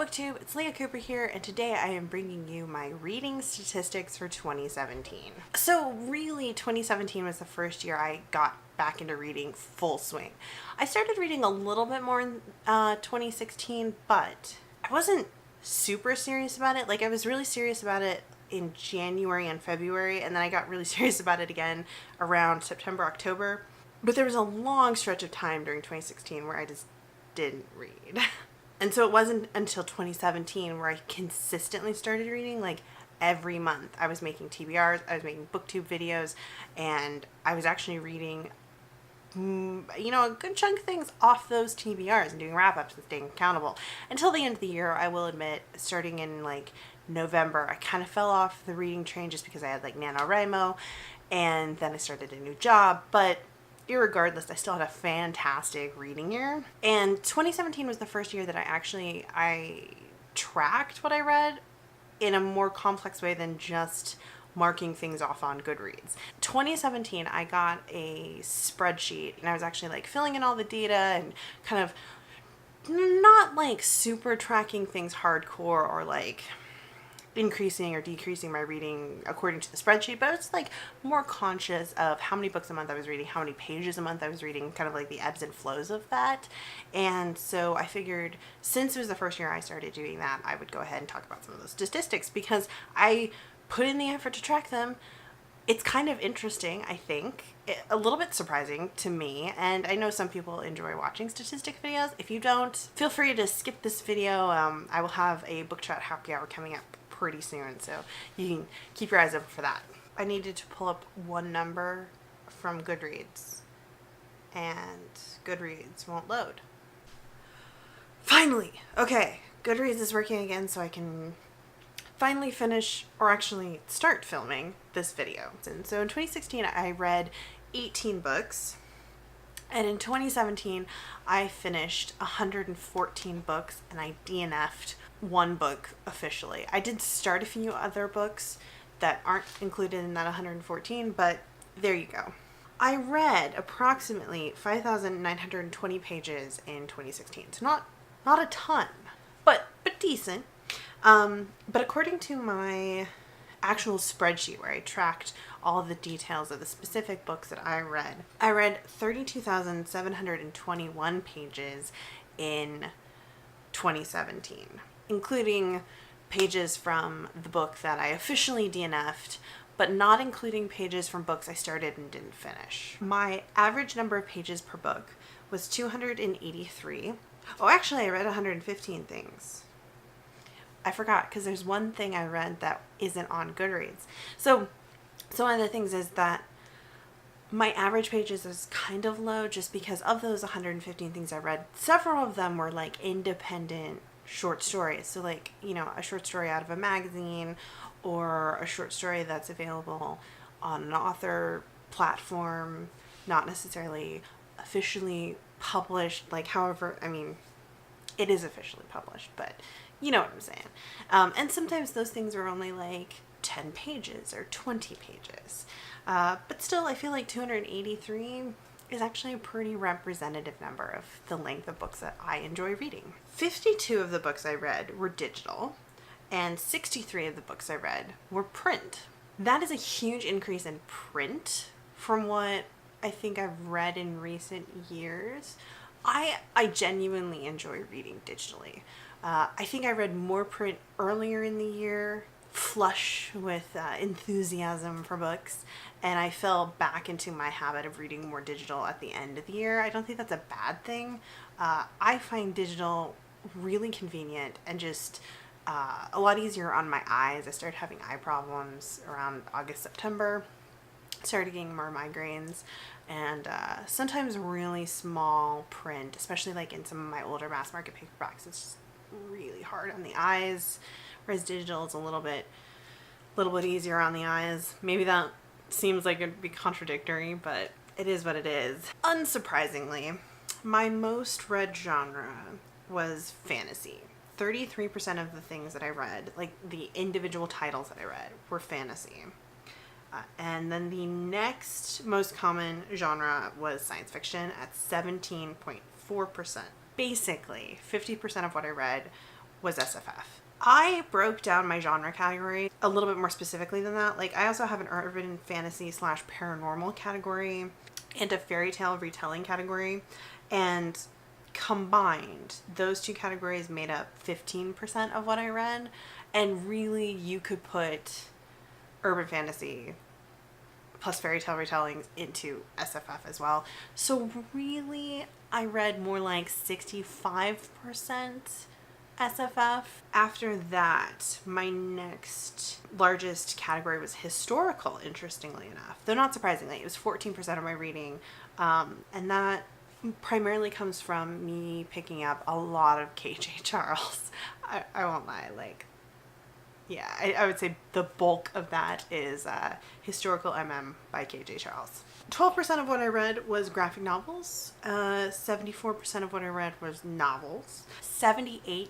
Booktube, it's Leah Cooper here, and today I am bringing you my reading statistics for 2017. So really, 2017 was the first year I got back into reading full swing. I started reading a little bit more in 2016, but I wasn't super serious about it. Like, I was really serious about it in January and February, and then I got really serious about it again around September, October. But there was a long stretch of time during 2016 where I just didn't read. And so it wasn't until 2017 where I consistently started reading, like every month. I was making TBRs, I was making booktube videos, and I was actually reading, a good chunk of things off those TBRs and doing wrap-ups and staying accountable. Until the end of the year, I will admit, starting in like November, I kind of fell off the reading train just because I had like NaNoWriMo, and then I started a new job, but irregardless, I still had a fantastic reading year. And 2017 was the first year that I tracked what I read in a more complex way than just marking things off on Goodreads. 2017, I got a spreadsheet, and I was actually like filling in all the data and kind of not like super tracking things hardcore or like increasing or decreasing my reading according to the spreadsheet, but it's like more conscious of how many books a month I was reading, how many pages a month I was reading, kind of like the ebbs and flows of that. And so I figured, since it was the first year I started doing that, I would go ahead and talk about some of those statistics because I put in the effort to track them. It's kind of interesting, I think, a little bit surprising to me, and I know some people enjoy watching statistic videos. If you don't, feel free to skip this video. I will have a book chat happy hour coming up pretty soon, so you can keep your eyes open for that. I needed to pull up one number from Goodreads, and Goodreads won't load. Finally! Okay, Goodreads is working again, so I can finally finish, or actually start filming this video. And so in 2016, I read 18 books, and in 2017, I finished 114 books, and I DNF'd one book officially. I did start a few other books that aren't included in that 114, but there you go. I read approximately 5,920 pages in 2016. So not a ton, but decent. But according to my actual spreadsheet where I tracked all of the details of the specific books that I read 32,721 pages in 2017, including pages from the book that I officially DNF'd, but not including pages from books I started and didn't finish. My average number of pages per book was 283. Oh, actually, I read 115 things. I forgot, because there's one thing I read that isn't on Goodreads. So one of the things is that my average pages is kind of low just because of those 115 things I read. Several of them were like independent short stories. So like, a short story out of a magazine or a short story that's available on an author platform, not necessarily officially published, like however, it is officially published, but you know what I'm saying. And sometimes those things are only like 10 pages or 20 pages. But still, I feel like 283 is actually a pretty representative number of the length of books that I enjoy reading. 52 of the books I read were digital, and 63 of the books I read were print. That is a huge increase in print from what I think I've read in recent years. I genuinely enjoy reading digitally. I think I read more print earlier in the year, flush with enthusiasm for books, and I fell back into my habit of reading more digital at the end of the year. I don't think that's a bad thing. I find digital really convenient and just a lot easier on my eyes. I started having eye problems around August, September. Started getting more migraines, and sometimes really small print, especially like in some of my older mass market paperbacks, it's just really hard on the eyes, whereas digital is a little bit easier on the eyes. Maybe that seems like it'd be contradictory, but it is what it is. Unsurprisingly, my most read genre was fantasy. 33% of the things that I read, like the individual titles that I read, were fantasy. And then the next most common genre was science fiction at 17.4%. Basically, 50% of what I read was SFF. I broke down my genre category a little bit more specifically than that. Like, I also have an urban fantasy / paranormal category and a fairy tale retelling category. And combined, those two categories made up 15% of what I read. And really, you could put urban fantasy plus fairy tale retellings into SFF as well. So really, I read more like 65% SFF. After that, my next largest category was historical, interestingly enough. Though not surprisingly, it was 14% of my reading. And that primarily comes from me picking up a lot of KJ Charles. I won't lie, like, yeah, I would say the bulk of that is Historical MM by KJ Charles. 12% of what I read was graphic novels. 74% of what I read was novels. 78%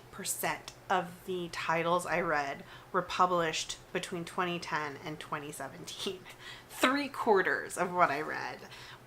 of the titles I read were published between 2010 and 2017. 3/4 of what I read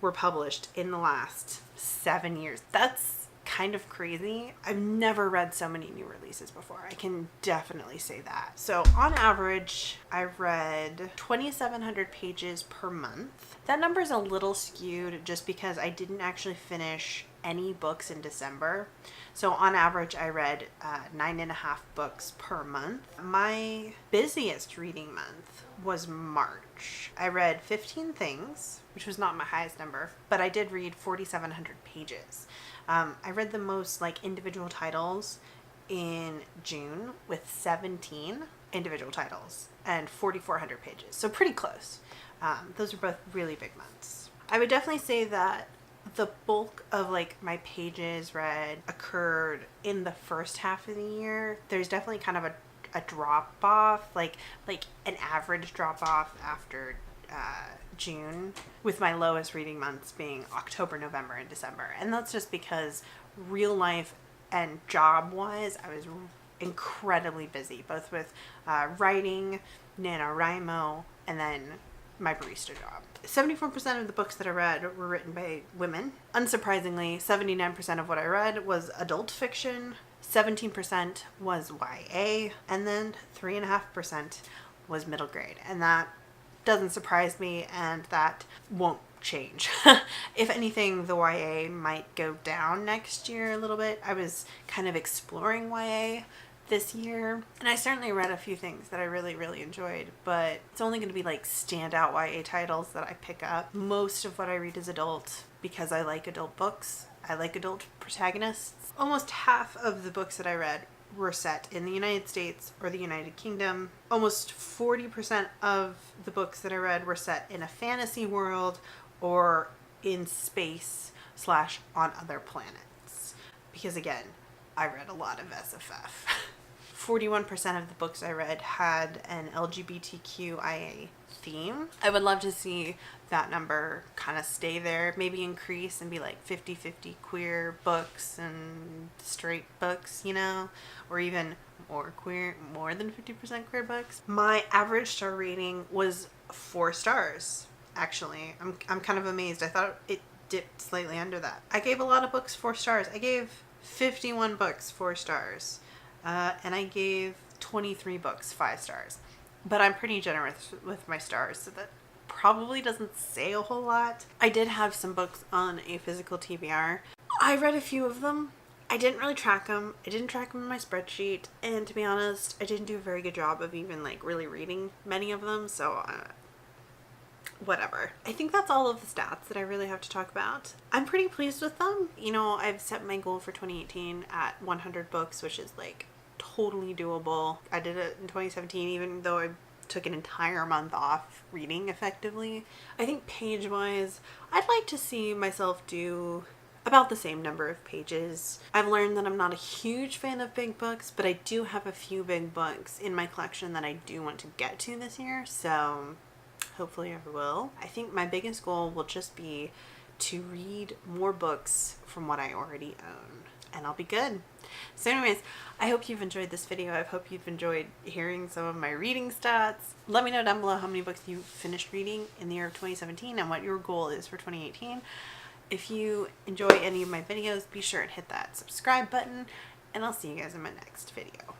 were published in the last 7 years. That's kind of crazy. I've never read so many new releases before. I can definitely say that. So on average, I read 2,700 pages per month. That number is a little skewed just because I didn't actually finish any books in December. So on average, I read 9.5 books per month. My busiest reading month was March. I read 15 things, which was not my highest number, but I did read 4,700 pages. I read the most like individual titles in June with 17 individual titles and 4,400 pages. So pretty close. Those are both really big months. I would definitely say that the bulk of like my pages read occurred in the first half of the year. There's definitely kind of a drop off, like an average drop off after June, with my lowest reading months being October, November, and December. And that's just because real life and job wise, I was incredibly busy, both with writing, NaNoWriMo, and then my barista job. 74% of the books that I read were written by women. Unsurprisingly, 79% of what I read was adult fiction, 17% was YA, and then 3.5% was middle grade. And that doesn't surprise me, and that won't change. If anything, the YA might go down next year a little bit. I was kind of exploring YA this year, and I certainly read a few things that I really, really enjoyed, but it's only going to be like standout YA titles that I pick up. Most of what I read is adult because I like adult books. I like adult protagonists. Almost half of the books that I read were set in the United States or the United Kingdom. Almost 40% of the books that I read were set in a fantasy world or in space / on other planets. Because again, I read a lot of SFF. 41% of the books I read had an LGBTQIA theme. I would love to see that number kind of stay there, maybe increase and be like 50-50 queer books and straight books, you know, or even more than 50% queer books. My average star rating was 4 stars, actually. I'm kind of amazed. I thought it dipped slightly under that. I gave a lot of books 4 stars. I gave 51 books 4 stars, and I gave 23 books 5 stars. But I'm pretty generous with my stars, so that probably doesn't say a whole lot. I did have some books on a physical TBR. I read a few of them. I didn't really track them. I didn't track them in my spreadsheet, and to be honest, I didn't do a very good job of even like really reading many of them, so whatever. I think that's all of the stats that I really have to talk about. I'm pretty pleased with them. You know, I've set my goal for 2018 at 100 books, which is like totally doable. I did it in 2017, even though I took an entire month off reading effectively. I think page-wise, I'd like to see myself do about the same number of pages. I've learned that I'm not a huge fan of big books, but I do have a few big books in my collection that I do want to get to this year, so hopefully I will. I think my biggest goal will just be to read more books from what I already own, and I'll be good. So anyways, I hope you've enjoyed this video. I hope you've enjoyed hearing some of my reading stats. Let me know down below how many books you finished reading in the year of 2017 and what your goal is for 2018. If you enjoy any of my videos, be sure and hit that subscribe button, and I'll see you guys in my next video.